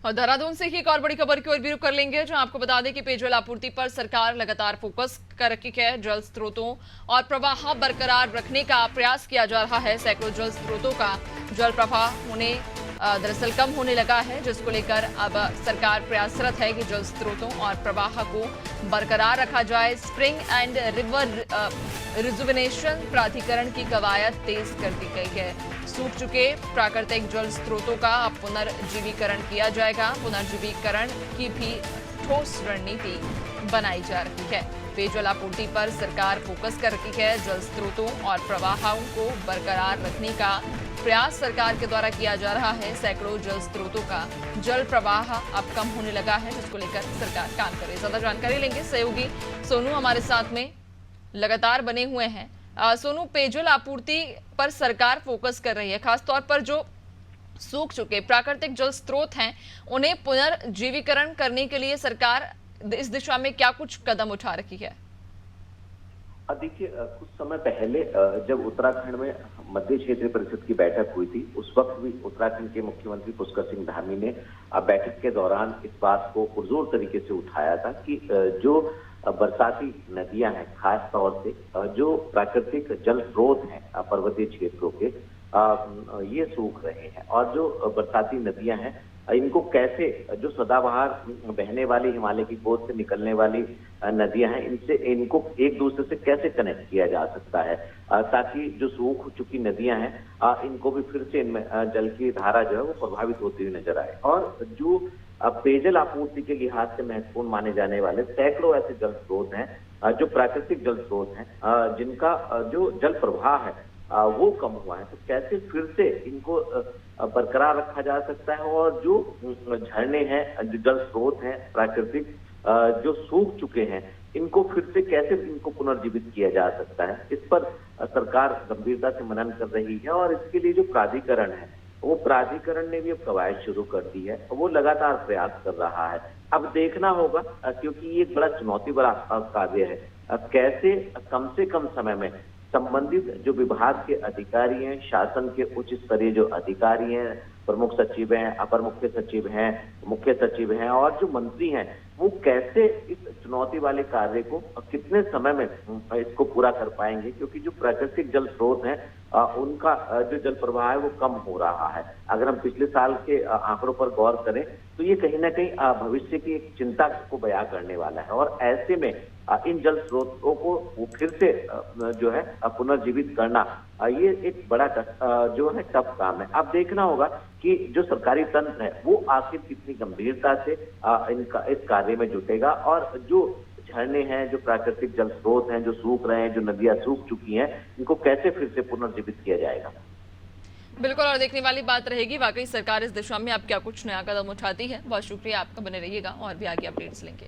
और देहरादून से ही एक और बड़ी खबर की ओर भी रुख कर लेंगे, जहां आपको बता दें कि पेयजल आपूर्ति पर सरकार लगातार फोकस कर रखी है। जल स्रोतों और प्रवाह बरकरार रखने का प्रयास किया जा रहा है। सैकड़ों जल स्रोतों का जल प्रवाह दरअसल कम होने लगा है, जिसको लेकर अब सरकार प्रयासरत है कि जल स्रोतों और प्रवाह को बरकरार रखा जाए। स्प्रिंग एंड रिवर रिजुविनेशन प्राधिकरण की कवायद तेज कर दी गई है। सूख चुके प्राकृतिक जल स्रोतों का अब पुनर्जीवीकरण किया जाएगा। पुनर्जीवीकरण की भी ठोस रणनीति बनाई जा रही है। पेयजल आपूर्ति पर सरकार फोकस कर रही है। जल स्रोतों और प्रवाहों को बरकरार रखने का प्रयास सरकार के द्वारा किया जा रहा है। सैकड़ों जल स्रोतों का जल प्रवाह अब कम होने लगा है, जिसको लेकर सरकार काम कर रही है। ज्यादा जानकारी लेंगे, सहयोगी सोनू हमारे साथ में लगातार बने हुए हैं। सोनू, पेयजल आपूर्ति पर सरकार फोकस कर रही है, खासतौर पर जो सूख चुके प्राकृतिक जल स्रोत हैं उन्हें पुनर्जीवीकरण करने के लिए सरकार इस दिशा में क्या कुछ कदम उठा रही है? देखिए, कुछ समय पहले जब उत्तराखंड में मध्य क्षेत्रीय परिषद की बैठक हुई थी, उस वक्त भी उत्तराखंड के मुख्यमंत्री पुष्कर सिंह धामी ने बैठक के दौरान इस बात को पुरजोर तरीके से उठाया था कि जो बरसाती नदियां हैं, खास तौर से जो प्राकृतिक जल स्रोत हैं पर्वतीय क्षेत्रों के, ये सूख रहे हैं। और जो बरसाती नदियां हैं, इनको कैसे, जो सदाबहार बहने वाली हिमालय की गोद से निकलने वाली नदियां हैं, इनको एक दूसरे से कैसे कनेक्ट किया जा सकता है, ताकि जो सूख चुकी नदियां हैं इनको भी फिर से इनमें जल की धारा जो है वो प्रभावित होती हुई नजर आए। और जो पेयजल आपूर्ति के लिहाज से महत्वपूर्ण माने जाने वाले सैकड़ों ऐसे जल स्रोत हैं, जो प्राकृतिक जल स्रोत हैं, जिनका जो जल प्रवाह है वो कम हुआ है, तो कैसे फिर से इनको बरकरार रखा जा सकता है। और जो झरने हैं, जो जल स्रोत हैं प्राकृतिक जो सूख चुके हैं, इनको फिर से कैसे इनको पुनर्जीवित किया जा सकता है, इस पर सरकार गंभीरता से मनन कर रही है। और इसके लिए जो प्राधिकरण है, वो प्राधिकरण ने भी अब कवायद शुरू कर दी है, वो लगातार प्रयास कर रहा है। अब देखना होगा, क्योंकि ये एक बड़ा चुनौती भरा कार्य है, कैसे कम से कम समय में संबंधित जो विभाग के अधिकारी हैं, शासन के उच्च स्तरीय जो अधिकारी हैं, प्रमुख सचिव हैं, अपर मुख्य सचिव हैं, मुख्य सचिव हैं, और जो मंत्री हैं, वो कैसे इस चुनौती वाले कार्य को कितने समय में इसको पूरा कर पाएंगे। क्योंकि जो प्राकृतिक जल स्रोत हैं उनका जो जल प्रवाह है वो कम हो रहा है। अगर हम पिछले साल के आंकड़ों पर गौर करें तो ये कहीं ना कहीं भविष्य की एक चिंता को बयां करने वाला है। और ऐसे में इन जल स्रोतों को वो फिर से जो है पुनर्जीवित करना, ये एक बड़ा जो है टफ काम है। अब देखना होगा कि जो सरकारी तंत्र है वो आखिर कितनी गंभीरता से इस कार्य में जुटेगा, और जो झरने हैं, जो प्राकृतिक जल स्रोत हैं, जो सूख रहे हैं, जो नदियां सूख चुकी हैं, इनको कैसे फिर से पुनर्जीवित किया जाएगा। बिल्कुल, और देखने वाली बात रहेगी वाकई सरकार इस दिशा में अब क्या कुछ नया कदम उठाती है। बहुत शुक्रिया आपका, बने रहिएगा और भी आगे अपडेट्स लेंगे।